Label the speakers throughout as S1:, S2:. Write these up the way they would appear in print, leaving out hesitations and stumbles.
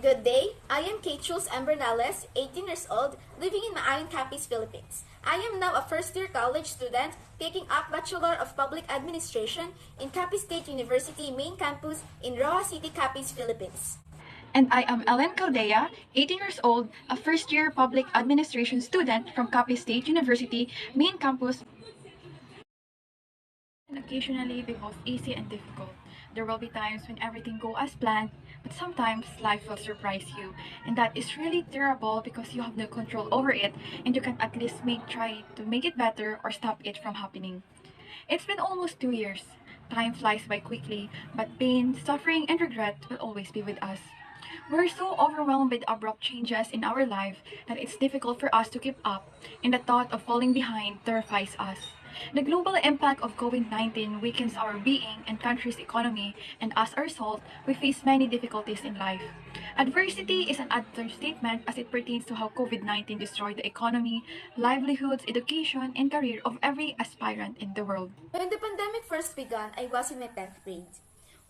S1: Good day, I am Bernales, 18 years old, living in Maayon, Capiz, Philippines. I am now a first-year college student taking up Bachelor of Public Administration in Capiz State University main campus in Roa City, Capiz, Philippines.
S2: And I am Caldea, 18 years old, a first-year public administration student from Capiz State University main campus. And occasionally be both easy and difficult. There will be times when everything goes as planned, but sometimes life will surprise you, and that is really terrible because you have no control over it, and you can at least try to make it better or stop it from happening. It's been almost 2 years. Time flies by quickly, but pain, suffering, and regret will always be with us. We're so overwhelmed with abrupt changes in our life that it's difficult for us to keep up, and the thought of falling behind terrifies us. The global impact of COVID-19 weakens our being and country's economy, and as a result, we face many difficulties in life. Adversity is an understatement as it pertains to how COVID-19 destroyed the economy, livelihoods, education, and career of every aspirant in the world.
S1: When the pandemic first began, I was in my 10th grade.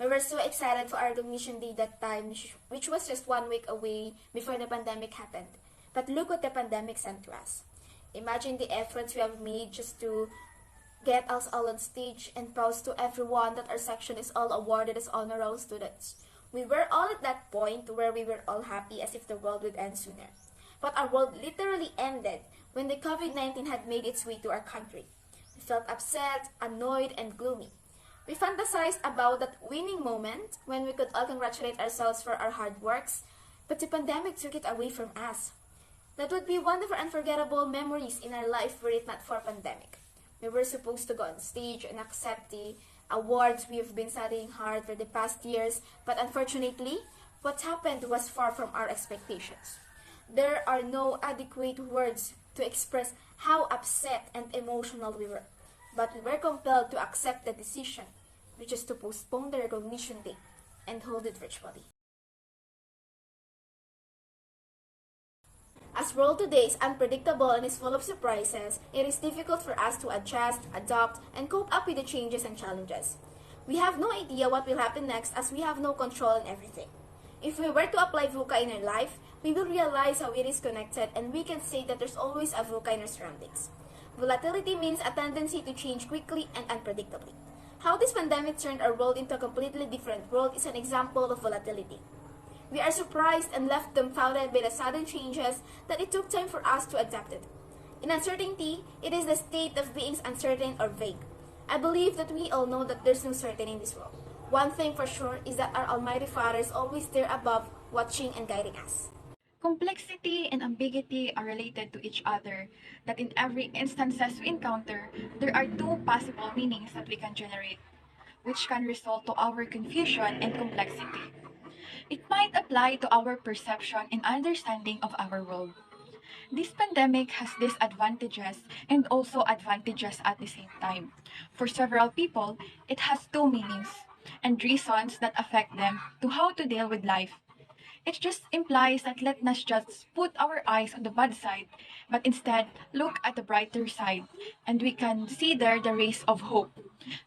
S1: We were so excited for our recognition day that time, which was just 1 week away before the pandemic happened. But look what the pandemic sent to us. Imagine the efforts we have made just to get us all on stage and proud to everyone that our section is all awarded as honor roll students. We were all at that point where we were all happy as if the world would end sooner. But our world literally ended when the COVID-19 had made its way to our country. We felt upset, annoyed, and gloomy. We fantasized about that winning moment when we could all congratulate ourselves for our hard works, but the pandemic took it away from us. That would be one of our unforgettable memories in our life were it not for pandemic. We were supposed to go on stage and accept the awards we have been studying hard for the past years, but unfortunately, what happened was far from our expectations. There are no adequate words to express how upset and emotional we were, but we were compelled to accept the decision, which is to postpone the recognition day and hold it virtually. As world today is unpredictable and is full of surprises, it is difficult for us to adjust, adapt, and cope up with the changes and challenges. We have no idea what will happen next as we have no control on everything. If we were to apply VUCA in our life, we will realize how it is connected and we can say that there's always a VUCA in our surroundings. Volatility means a tendency to change quickly and unpredictably. How this pandemic turned our world into a completely different world is an example of volatility. We are surprised and left dumbfounded by the sudden changes that it took time for us to adapt it. In uncertainty, it is the state of being uncertain or vague. I believe that we all know that there's no certainty in this world. One thing for sure is that our Almighty Father is always there above, watching and guiding us.
S2: Complexity and ambiguity are related to each other, that in every instances we encounter, there are two possible meanings that we can generate, which can result to our confusion and complexity. It might apply to our perception and understanding of our world. This pandemic has disadvantages and also advantages at the same time. For several people, it has two meanings and reasons that affect them to how to deal with life. It just implies that let us just put our eyes on the bad side, but instead look at the brighter side, and we can see there the rays of hope.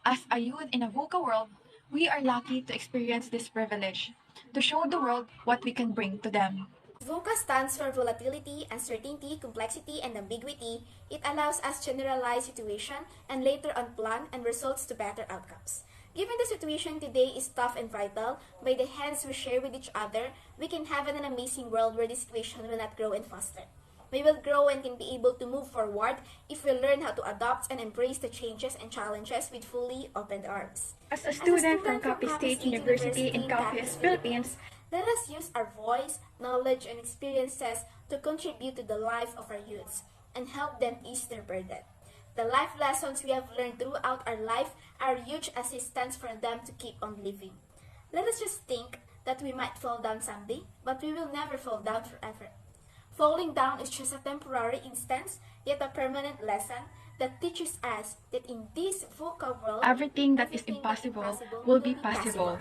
S2: As a youth in a VUCA world, we are lucky to experience this privilege, to show the world what we can bring to them.
S1: VUCA stands for volatility, uncertainty, complexity, and ambiguity. It allows us to generalize situation and later on plan and results to better outcomes. Given the situation today is tough and vital, by the hands we share with each other, we can have an amazing world where the situation will not grow and foster. We will grow and can be able to move forward if we learn how to adapt and embrace the changes and challenges with fully opened arms.
S2: As a student from Capiz State University in Capiz, Philippines,
S1: let us use our voice, knowledge, and experiences to contribute to the life of our youths and help them ease their burden. The life lessons we have learned throughout our life are huge assistance for them to keep on living. Let us just think that we might fall down someday, but we will never fall down forever. Falling down is just a temporary instance, yet a permanent lesson that teaches us that in this VUCA world,
S2: everything that is impossible will be possible.